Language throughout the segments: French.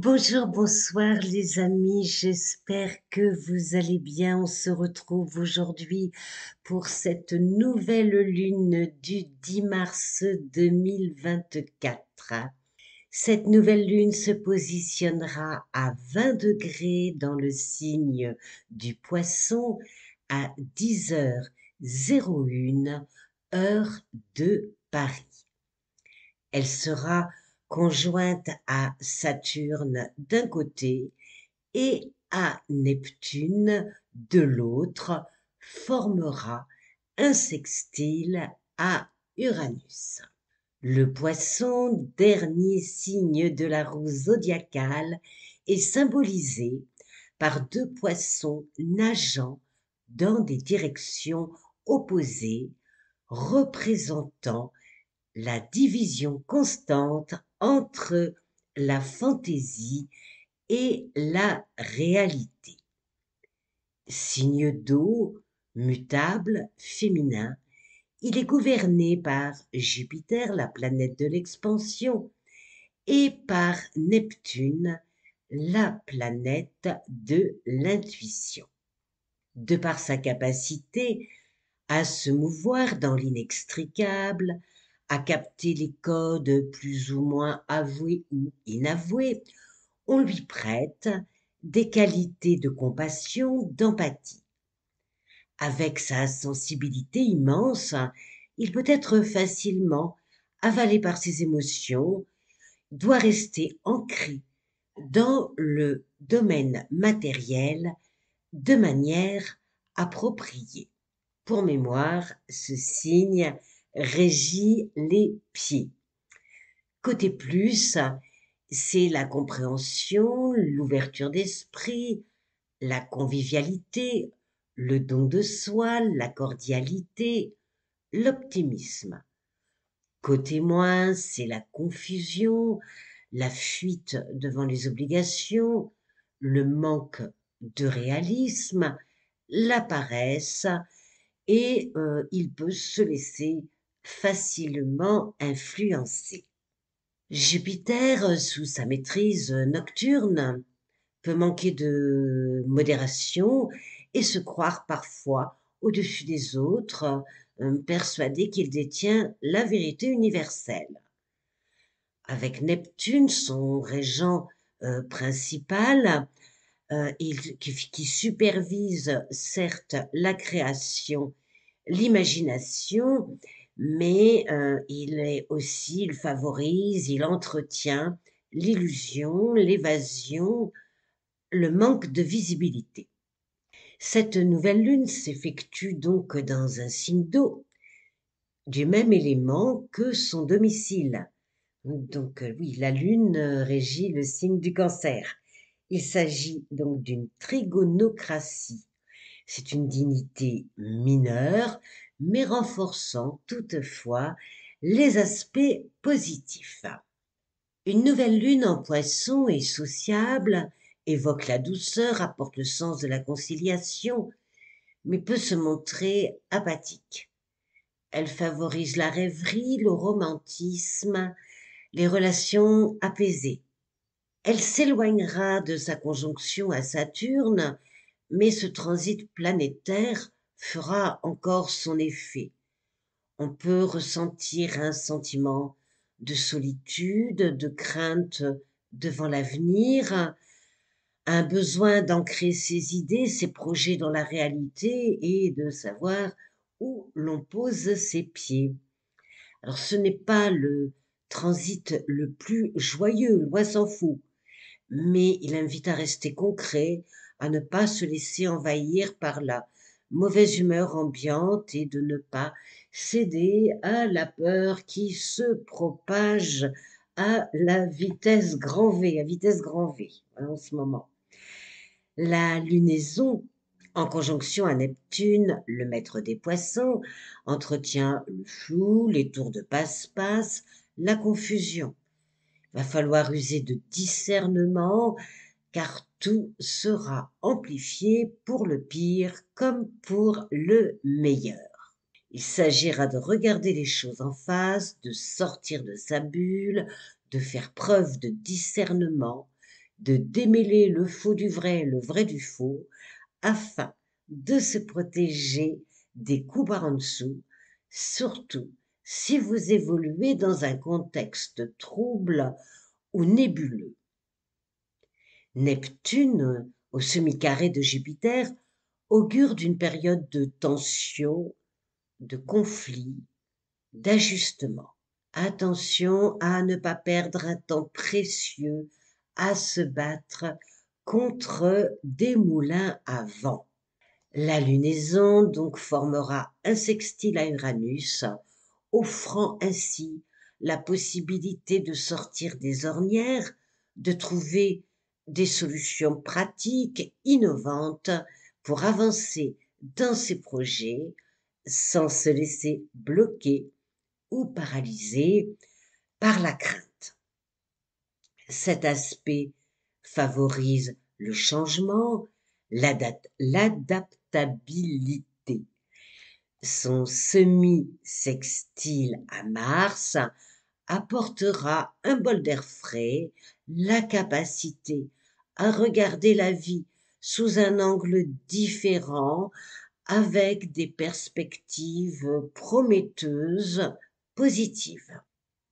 Bonjour, bonsoir les amis, j'espère que vous allez bien. On se retrouve aujourd'hui pour cette nouvelle lune du 10 mars 2024. Cette nouvelle lune se positionnera à 20 degrés dans le signe du Poisson à 10h01 heure de Paris. Elle sera conjointe à Saturne d'un côté et à Neptune de l'autre, formera un sextile à Uranus. Le Poisson, dernier signe de la roue zodiacale, est symbolisé par deux poissons nageant dans des directions opposées, représentant la division constante entre la fantaisie et la réalité. Signe d'eau, mutable, féminin, il est gouverné par Jupiter, la planète de l'expansion, et par Neptune, la planète de l'intuition. De par sa capacité à se mouvoir dans l'inextricable, à capter les codes plus ou moins avoués ou inavoués, on lui prête des qualités de compassion, d'empathie. Avec sa sensibilité immense, il peut être facilement avalé par ses émotions, doit rester ancré dans le domaine matériel de manière appropriée. Pour mémoire, ce signe régit les pieds. Côté plus, c'est la compréhension, l'ouverture d'esprit, la convivialité, le don de soi, la cordialité, l'optimisme. Côté moins, c'est la confusion, la fuite devant les obligations, le manque de réalisme, la paresse, et il peut se laisser facilement influencer. Jupiter, sous sa maîtrise nocturne, peut manquer de modération et se croire parfois au-dessus des autres, persuadé qu'il détient la vérité universelle. Avec Neptune, son régent principal, qui supervise certes la création, l'imagination, mais il favorise, il entretient l'illusion, l'évasion, le manque de visibilité. Cette nouvelle lune s'effectue donc dans un signe d'eau, du même élément que son domicile. Donc oui, la lune régit le signe du Cancer. Il s'agit donc d'une trigonocratie. C'est une dignité mineure, mais renforçant toutefois les aspects positifs. Une nouvelle lune en Poisson est sociable, évoque la douceur, apporte le sens de la conciliation, mais peut se montrer apathique. Elle favorise la rêverie, le romantisme, les relations apaisées. Elle s'éloignera de sa conjonction à Saturne, mais ce transit planétaire fera encore son effet. On peut ressentir un sentiment de solitude, de crainte devant l'avenir, un besoin d'ancrer ses idées, ses projets dans la réalité et de savoir où l'on pose ses pieds. Alors ce n'est pas le transit le plus joyeux, loin s'en faut, mais il invite à rester concret, à ne pas se laisser envahir par la mauvaise humeur ambiante et de ne pas céder à la peur qui se propage à la vitesse grand V, à vitesse grand V en ce moment. La lunaison, en conjonction à Neptune, le maître des poissons, entretient le flou, les tours de passe-passe, la confusion. Il va falloir user de discernement, car tout sera amplifié pour le pire comme pour le meilleur. Il s'agira de regarder les choses en face, de sortir de sa bulle, de faire preuve de discernement, de démêler le faux du vrai, le vrai du faux, afin de se protéger des coups par en dessous, surtout si vous évoluez dans un contexte trouble ou nébuleux. Neptune, au semi-carré de Jupiter, augure d'une période de tension, de conflit, d'ajustement. Attention à ne pas perdre un temps précieux à se battre contre des moulins à vent. La lunaison donc formera un sextile à Uranus, offrant ainsi la possibilité de sortir des ornières, de trouver des solutions pratiques, innovantes pour avancer dans ses projets sans se laisser bloquer ou paralyser par la crainte. Cet aspect favorise le changement, l'adaptabilité. Son semi-sextile à Mars apportera un bol d'air frais, la capacité à regarder la vie sous un angle différent, avec des perspectives prometteuses, positives.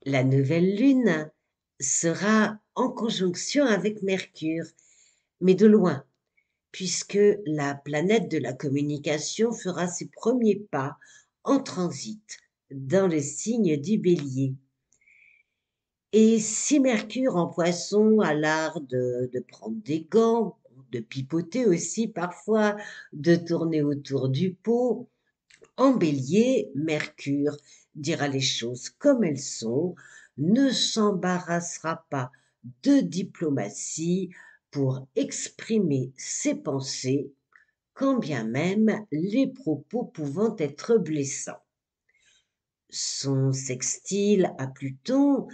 La nouvelle lune sera en conjonction avec Mercure, mais de loin, puisque la planète de la communication fera ses premiers pas en transit dans le signe du Bélier. Et si Mercure en Poisson a l'art de prendre des gants, de pipoter aussi parfois, de tourner autour du pot, en Bélier, Mercure dira les choses comme elles sont, ne s'embarrassera pas de diplomatie pour exprimer ses pensées, quand bien même les propos pouvant être blessants. Son sextile à Pluton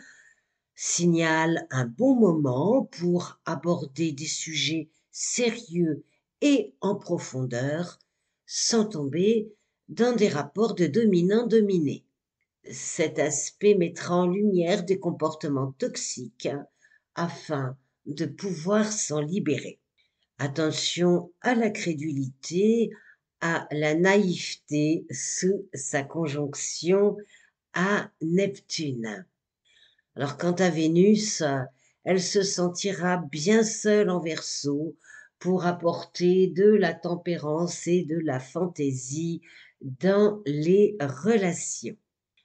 signale un bon moment pour aborder des sujets sérieux et en profondeur, sans tomber dans des rapports de dominant-dominé. Cet aspect mettra en lumière des comportements toxiques afin de pouvoir s'en libérer. Attention à la crédulité, à la naïveté sous sa conjonction à Neptune. Alors quant à Vénus, elle se sentira bien seule en Verseau pour apporter de la tempérance et de la fantaisie dans les relations.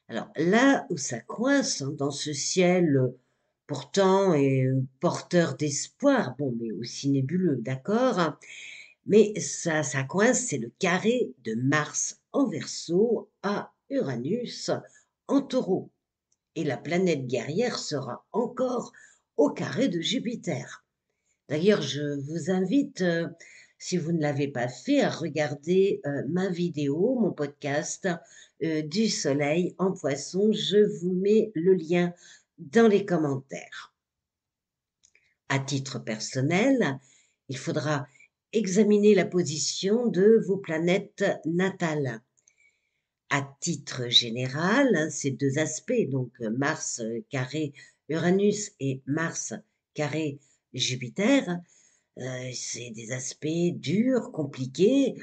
Alors là où ça coince dans ce ciel pourtant est porteur d'espoir, bon mais aussi nébuleux, d'accord, mais ça coince, c'est le carré de Mars en Verseau à Uranus en Taureau. Et la planète guerrière sera encore au carré de Jupiter. D'ailleurs, je vous invite, si vous ne l'avez pas fait, à regarder ma vidéo, mon podcast du Soleil en Poisson. Je vous mets le lien dans les commentaires. À titre personnel, il faudra examiner la position de vos planètes natales. À titre général, ces deux aspects, donc Mars carré Uranus et Mars carré Jupiter, c'est des aspects durs, compliqués,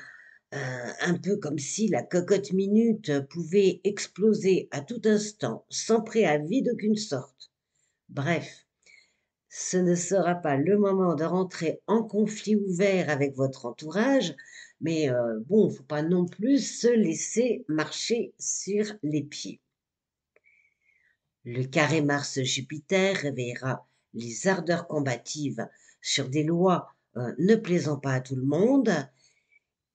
un peu comme si la cocotte minute pouvait exploser à tout instant, sans préavis d'aucune sorte. Bref, ce ne sera pas le moment de rentrer en conflit ouvert avec votre entourage, mais bon, faut pas non plus se laisser marcher sur les pieds. Le carré Mars-Jupiter réveillera les ardeurs combatives sur des lois ne plaisant pas à tout le monde.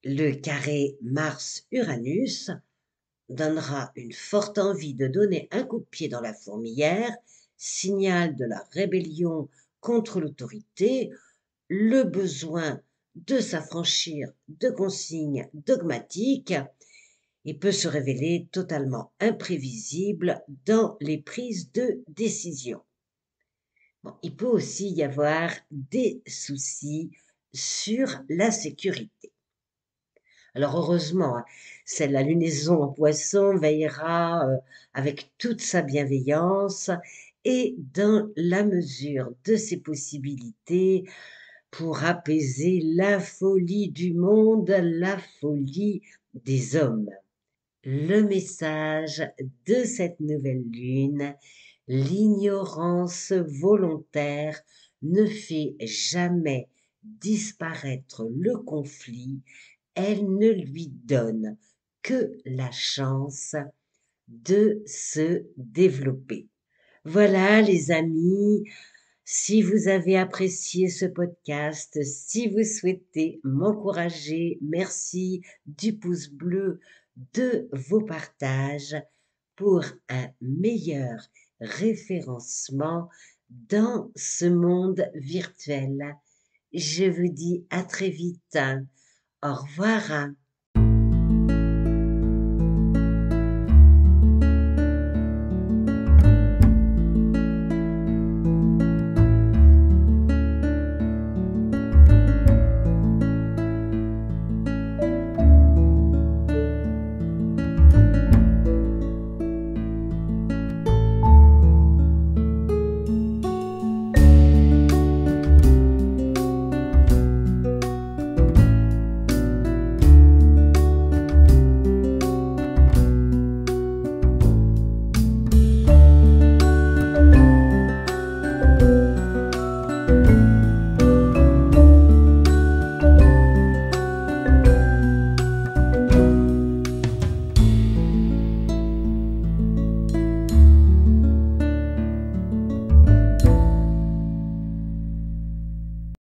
Le carré Mars-Uranus donnera une forte envie de donner un coup de pied dans la fourmilière, signal de la rébellion contre l'autorité, le besoin de s'affranchir de consignes dogmatiques et peut se révéler totalement imprévisible dans les prises de décision. Bon, il peut aussi y avoir des soucis sur la sécurité. Alors heureusement, la lunaison en Poisson veillera avec toute sa bienveillance et dans la mesure de ses possibilités pour apaiser la folie du monde, la folie des hommes. Le message de cette nouvelle lune: l'ignorance volontaire ne fait jamais disparaître le conflit, elle ne lui donne que la chance de se développer. Voilà les amis, si vous avez apprécié ce podcast, si vous souhaitez m'encourager, merci du pouce bleu, de vos partages pour un meilleur référencement dans ce monde virtuel. Je vous dis à très vite. Au revoir.